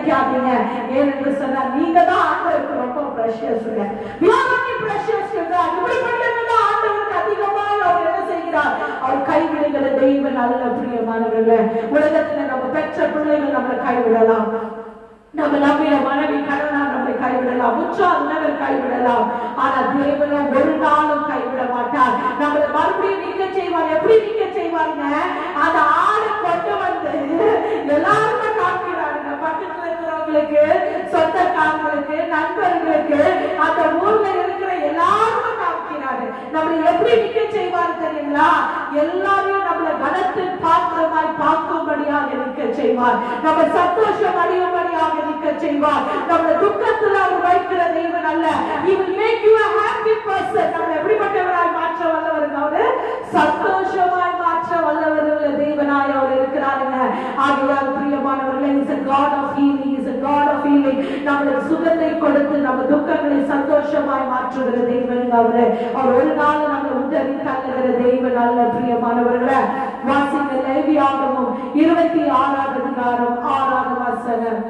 நினைக்காதீங்க. ஏனென்று சொன்னா நீங்க தான் ஆண்டவருக்கு ரொம்ப பிரஷியஸ். ஆண்டவருக்கு அதிகமாக அவர் என்ன செய்கிறார்? அவர் கைவிடுகிற தெய்வம் நல்ல. பிரியமானவர்களே, உலகத்துல நம்ம பெற்ற பிள்ளைகள் நம்மளை கைவிடலாம், நம்ம நம்பின மனைவி கணவனா நம்மை கைவிடலாம், உற்சாகம் கைவிடலாம். ஆனா தேவனோ ஒரு நாளும் கைவிட மாட்டார். நம்மளை மறுபடியும் நீக்க செய்வார். எப்படி நீக்க செய்வாருங்க? அந்த ஆளை கொண்டு வந்து எல்லாருமே காக்கிறாருங்க. பக்கத்துல இருக்கிறவங்களுக்கு, சொந்தக்காரங்களுக்கு, நண்பர்களுக்கு, அந்த ஊர்ல இருக்கிற எல்லாருமே காக்கிறாரு. நம்மளை எப்படி நீக்க செய்வார் தெரியுங்களா? எல்லாரையும் நம்மளை கனத்தின் பாத்திரமாய் பார்க்கும்படியாக நிற்க செய்வார். நம்ம சந்தோஷம் அடையும்படியாக நிற்க செய்வார். நம்ம துக்கத்துல அவர் வைக்கிற தெய்வன் அல்ல. He will make you a happy person. நம்ம எப்படிப்பட்டவராய் மாற்ற வல்லவர்? அவரு சந்தோஷமாய் மாற்ற வல்லவர் தேவனாய் அவர் இருக்கிறாருங்க. ஆகையால் பிரியமானவர்களே, is a God of healing, is a God of healing. நம்மளுக்கு சுகத்தை கொடுத்து நம்ம துக்கங்களை சந்தோஷமாய் மாற்றுகிற தெய்வன் அவரு. அவர் ஒரு நாள் நம்மளை உதவி தள்ளுகிற தெய்வன் அல்ல. பிரியமானவர்களே, வாசிங்க லேவியாகமம் 26 அதிகாரம் 6 வசனம்.